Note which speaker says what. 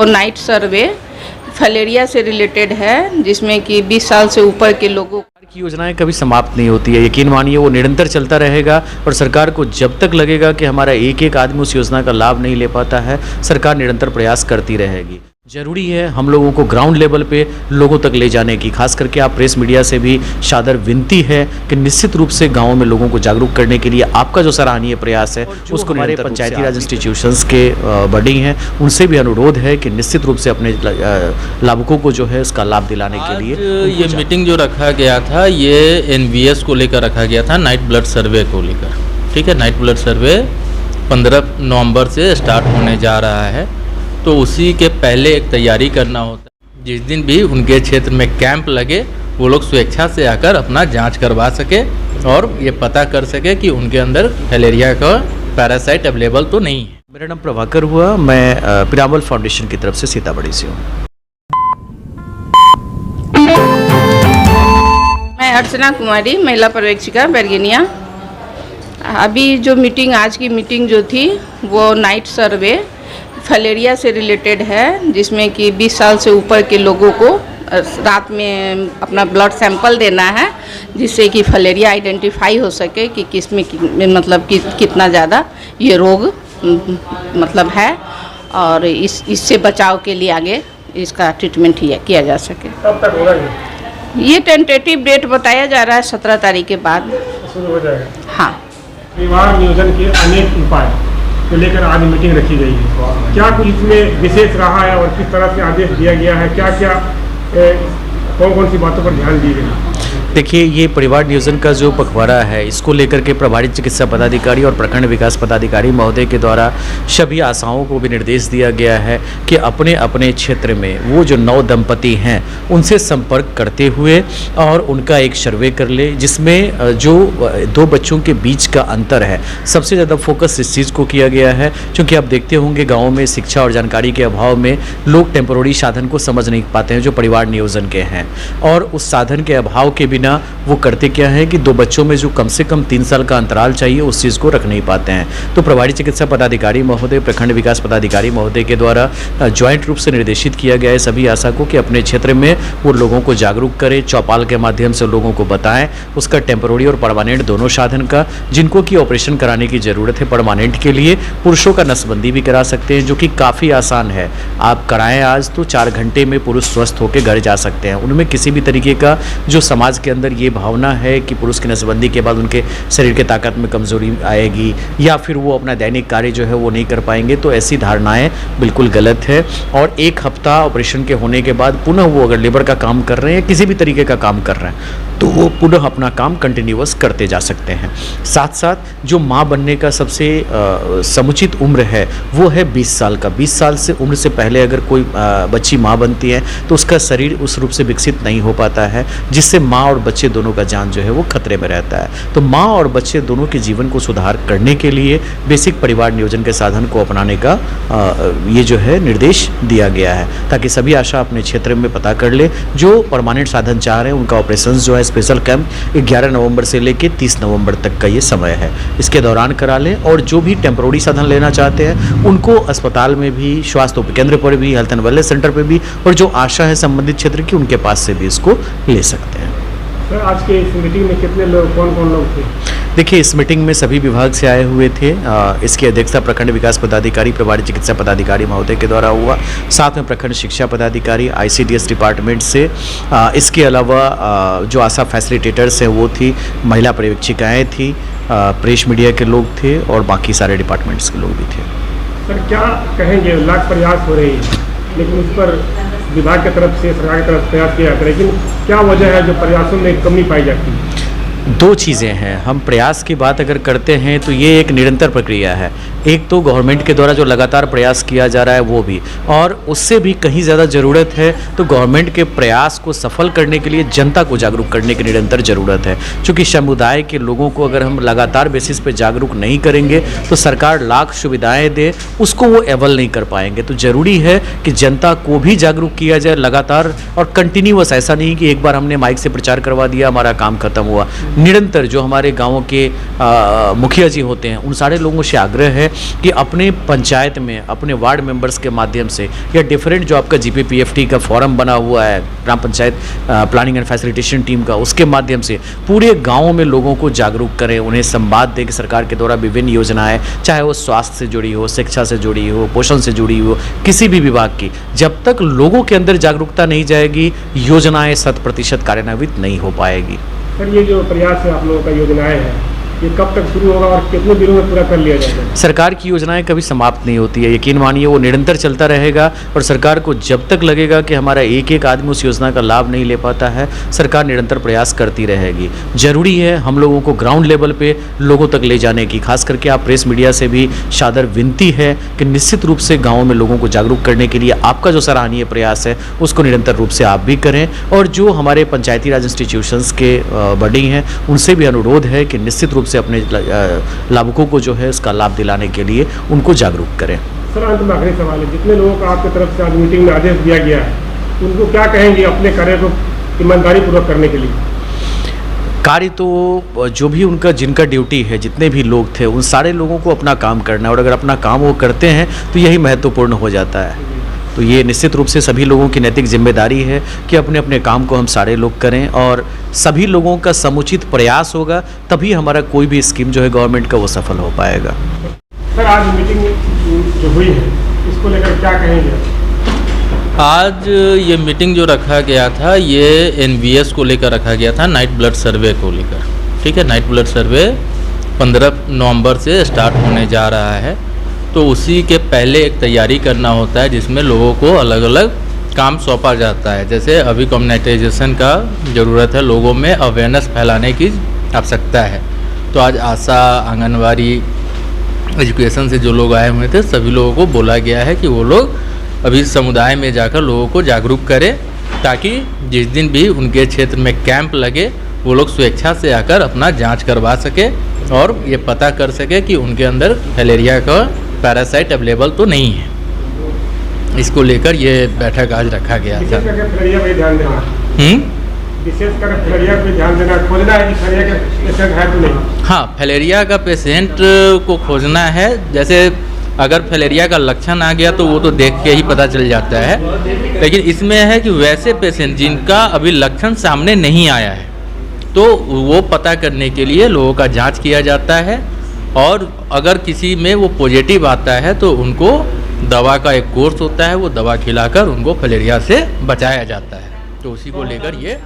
Speaker 1: और नाइट सर्वे फलेरिया से रिलेटेड है, जिसमें कि 20 साल से ऊपर के लोगों
Speaker 2: की योजनाएं कभी समाप्त नहीं होती है। यकीन मानिए वो निरंतर चलता रहेगा और सरकार को जब तक लगेगा कि हमारा एक एक आदमी उस योजना का लाभ नहीं ले पाता है, सरकार निरंतर प्रयास करती रहेगी। जरूरी है हम लोगों को ग्राउंड लेवल पे लोगों तक ले जाने की, खास करके आप प्रेस मीडिया से भी सादर विनती है कि निश्चित रूप से गाँव में लोगों को जागरूक करने के लिए आपका जो सराहनीय प्रयास है उसको हमारे पंचायती राज इंस्टीट्यूशंस के बड़ी हैं उनसे भी अनुरोध है कि निश्चित रूप से अपने लाभुकों को जो है उसका लाभ दिलाने के लिए
Speaker 3: ये मीटिंग जो रखा गया था ये NVS को लेकर रखा गया था, नाइट ब्लड सर्वे को लेकर। ठीक है, नाइट ब्लड सर्वे 15 नवंबर से स्टार्ट होने जा रहा है, तो उसी के पहले एक तैयारी करना होता है। जिस दिन भी उनके क्षेत्र में कैंप लगे वो लोग स्वेच्छा से आकर अपना जांच करवा सके और ये पता कर सके कि उनके अंदर फलेरिया का पैरासाइट अवेलेबल तो नहीं है।
Speaker 2: मेरा नाम प्रभाकर हुआ, मैं पिरामल फाउंडेशन की तरफ से सीतामढ़ी से हूँ।
Speaker 1: मैं अर्चना कुमारी, महिला पर्यवेक्षिका बैरगेनिया। अभी जो मीटिंग, आज की मीटिंग जो थी वो नाइट सर्वे फलेरिया से रिलेटेड है, जिसमें कि 20 साल से ऊपर के लोगों को रात में अपना ब्लड सैंपल देना है, जिससे कि फलेरिया आइडेंटिफाई हो सके कि किसमें मतलब कि कितना ज़्यादा ये रोग मतलब है, और इससे बचाव के लिए आगे इसका ट्रीटमेंट किया जा सके।
Speaker 4: कब तक होगा
Speaker 1: ये टेंटेटिव डेट बताया जा रहा है 17 तारीख के बाद
Speaker 4: शुरू हो जाएगा।
Speaker 1: हाँ,
Speaker 4: परिवार नियोजन के अनेक उपाय को लेकर आज मीटिंग रखी गई है। क्या कुछ इसमें विशेष रहा है और किस तरह से आदेश दिया गया है, क्या क्या कौन कौन सी बातों पर ध्यान दी गई?
Speaker 2: देखिए, ये परिवार नियोजन का जो पखवाड़ा है इसको लेकर के प्रभारी चिकित्सा पदाधिकारी और प्रखंड विकास पदाधिकारी महोदय के द्वारा सभी आशाओं को भी निर्देश दिया गया है कि अपने अपने क्षेत्र में वो जो 9 दंपति हैं उनसे संपर्क करते हुए और उनका एक सर्वे कर ले, जिसमें जो 2 बच्चों के बीच का अंतर है सबसे ज़्यादा फोकस इस चीज़ को किया गया है। क्योंकि आप देखते होंगे गाँव में शिक्षा और जानकारी के अभाव में लोग टेम्पोररी साधन को समझ नहीं पाते हैं जो परिवार नियोजन के हैं, और उस साधन के अभाव के बिना वो करते क्या है कि 2 बच्चों में जो कम से कम 3 साल का अंतराल चाहिए उस चीज़ को रख नहीं पाते हैं। तो प्रभारी चिकित्सा पदाधिकारी महोदय, प्रखंड विकास पदाधिकारी महोदय के द्वारा ज्वाइंट रूप से निर्देशित किया गया है सभी आशा को कि अपने क्षेत्र में वो लोगों को जागरूक करें, चौपाल के माध्यम से लोगों को बताएं उसका टेम्पोररी और परमानेंट दोनों साधन का। जिनको की ऑपरेशन कराने की ज़रूरत है परमानेंट के लिए, पुरुषों का नसबंदी भी करा सकते हैं, जो कि काफ़ी आसान है। आप कराएं आज तो 4 घंटे में पुरुष स्वस्थ होकर घर जा सकते हैं। उनमें किसी भी तरीके का जो समाज के अंदर ये भावना है कि पुरुष की नसबंदी के बाद उनके शरीर के ताकत में कमजोरी आएगी या फिर वो अपना दैनिक कार्य जो है वो नहीं कर पाएंगे, तो ऐसी धारणाएं बिल्कुल गलत है। और 1 हफ्ता ऑपरेशन के होने के बाद पुनः वो अगर लेबर का काम कर रहे हैं, किसी भी तरीके का काम कर रहे हैं, तो वो पुनः अपना काम कंटिन्यूअस करते जा सकते हैं। साथ साथ जो माँ बनने का सबसे समुचित उम्र है वो है 20 साल का। 20 साल से उम्र से पहले अगर कोई बच्ची माँ बनती है तो उसका शरीर उस रूप से विकसित नहीं हो पाता है, जिससे माँ और बच्चे दोनों का जान जो है वो खतरे में रहता है। तो माँ और बच्चे दोनों के जीवन को सुधार करने के लिए बेसिक परिवार नियोजन के साधन को अपनाने का ये जो है निर्देश दिया गया है, ताकि सभी आशा अपने क्षेत्र में पता कर ले। जो परमानेंट साधन चाह रहे हैं उनका ऑपरेशन जो है स्पेशल कैंप 11 नवंबर से लेकर 30 नवंबर तक का ये समय है, इसके दौरान करा लें। और जो भी टेम्पोररी साधन लेना चाहते हैं उनको अस्पताल में भी, स्वास्थ्य केंद्र पर भी, हेल्थ एंड वेलनेस सेंटर पर भी, और जो आशा है संबंधित क्षेत्र की उनके पास से भी इसको ले सकते हैं।
Speaker 4: सर, आज के इस मीटिंग में कितने लोग, कौन कौन लोग थे?
Speaker 2: देखिए, इस मीटिंग में सभी विभाग से आए हुए थे। इसकी अध्यक्षता प्रखंड विकास पदाधिकारी, प्रभारी चिकित्सा पदाधिकारी महोदय के द्वारा हुआ, साथ में प्रखंड शिक्षा पदाधिकारी, ICDS डिपार्टमेंट से। इसके अलावा जो आशा फैसिलिटेटर्स हैं वो थी, महिला पर्यवेक्षिकाएँ थी, प्रेस मीडिया के लोग थे और बाकी सारे डिपार्टमेंट्स के लोग भी थे।
Speaker 4: सर, क्या कहेंगे, लाख प्रयास हो रहे हैं लेकिन उस पर विभाग की तरफ से, सरकार की तरफ से प्रयास किया जाता है, लेकिन क्या वजह है जो प्रयासों में कमी पाई जाती है?
Speaker 2: 2 चीज़ें हैं। हम प्रयास की बात अगर करते हैं तो ये एक निरंतर प्रक्रिया है। एक तो गवर्नमेंट के द्वारा जो लगातार प्रयास किया जा रहा है वो भी, और उससे भी कहीं ज़्यादा ज़रूरत है तो गवर्नमेंट के प्रयास को सफल करने के लिए जनता को जागरूक करने की निरंतर ज़रूरत है। क्योंकि समुदाय के लोगों को अगर हम लगातार बेसिस पे जागरूक नहीं करेंगे तो सरकार लाख सुविधाएँ दे, उसको वो एवल नहीं कर पाएंगे। तो ज़रूरी है कि जनता को भी जागरूक किया जाए लगातार और कंटिन्यूअस। ऐसा नहीं कि एक बार हमने माइक से प्रचार करवा दिया, हमारा काम खत्म हुआ। निरंतर जो हमारे गाँव के मुखिया जी होते हैं उन सारे लोगों से आग्रह है कि अपने पंचायत में अपने वार्ड मेंबर्स के माध्यम से या डिफरेंट जो आपका GPPFT का फॉरम बना हुआ है, gram panchayat planning and facilitation team का, उसके माध्यम से पूरे गाँव में लोगों को जागरूक करें, उन्हें संवाद दें कि सरकार के द्वारा विभिन्न योजनाएं, चाहे वो स्वास्थ्य से जुड़ी हो, शिक्षा से जुड़ी हो, पोषण से जुड़ी हो, किसी भी विभाग की, जब तक लोगों के अंदर जागरूकता नहीं जाएगी योजनाएं 100% कार्यान्वित नहीं हो पाएगी।
Speaker 4: सर, ये जो प्रयास है आप लोगों का योजनाएं है, ये कब तक शुरू होगा और कितने दिनों में पूरा कर लिया जाएगा?
Speaker 2: सरकार की योजनाएं कभी समाप्त नहीं होती है, यकीन मानिए वो निरंतर चलता रहेगा। और सरकार को जब तक लगेगा कि हमारा एक एक आदमी उस योजना का लाभ नहीं ले पाता है, सरकार निरंतर प्रयास करती रहेगी। जरूरी है हम लोगों को ग्राउंड लेवल पे लोगों तक ले जाने की, खास करके आप प्रेस मीडिया से भी सादर विनती है कि निश्चित रूप से गाँव में लोगों को जागरूक करने के लिए आपका जो सराहनीय प्रयास है उसको निरंतर रूप से आप भी करें। और जो हमारे पंचायती राज इंस्टीट्यूशंस के बॉडी हैं उनसे भी अनुरोध है कि निश्चित रूप से अपने लाभुकों को जो है उसका लाभ दिलाने के लिए उनको जागरूक करें।
Speaker 4: सर, अंत में आखिरी सवाल है, जितने लोगों को आपकी तरफ से आज मीटिंग में आदेश दिया गया है उनको क्या कहेंगे अपने कार्य को ईमानदारी पूर्वक करने के लिए?
Speaker 2: कार्य तो जो भी उनका जिनका ड्यूटी है, जितने भी लोग थे उन सारे लोगों को अपना काम करना है, और अगर अपना काम वो करते हैं तो यही महत्वपूर्ण हो जाता है। तो ये निश्चित रूप से सभी लोगों की नैतिक जिम्मेदारी है कि अपने अपने काम को हम सारे लोग करें, और सभी लोगों का समुचित प्रयास होगा तभी हमारा कोई भी स्कीम जो है गवर्नमेंट का वो सफल हो पाएगा।
Speaker 4: सर, आज मीटिंग जो हुई है इसको लेकर क्या कहेंगे?
Speaker 3: आज ये मीटिंग जो रखा गया था ये NVS को लेकर रखा गया था, नाइट ब्लड सर्वे को लेकर। ठीक है, नाइट ब्लड सर्वे 15 नवंबर से स्टार्ट होने जा रहा है, तो उसी के पहले एक तैयारी करना होता है जिसमें लोगों को अलग अलग काम सौंपा जाता है। जैसे अभी कम्युनिटाइजेशन का ज़रूरत है, लोगों में अवेयरनेस फैलाने की आवश्यकता है। तो आज आशा, आंगनवाड़ी, एजुकेशन से जो लोग आए हुए थे सभी लोगों को बोला गया है कि वो लोग अभी समुदाय में जाकर लोगों को जागरूक करें, ताकि जिस दिन भी उनके क्षेत्र में कैंप लगे वो लोग स्वेच्छा से आकर अपना जांच करवा सके और ये पता कर सके कि उनके अंदर फैलेरिया का पैरासाइट अवेलेबल तो नहीं है। इसको लेकर ये बैठक आज रखा गया था।
Speaker 4: विशेष करके फैलेरिया पे ध्यान देना, खोजना है कि फैलेरिया का पेशेंट है तो नहीं।
Speaker 3: हाँ, फैलेरिया का पेशेंट को खोजना है। जैसे अगर फैलेरिया का लक्षण आ गया तो वो तो देख के ही पता चल जाता है, लेकिन इसमें है कि वैसे पेशेंट जिनका अभी लक्षण सामने नहीं आया है तो वो पता करने के लिए लोगों का जांच किया जाता है, और अगर किसी में वो पॉजिटिव आता है तो उनको दवा का एक कोर्स होता है, वो दवा खिलाकर उनको फैलेरिया से बचाया जाता है। तो उसी को लेकर ये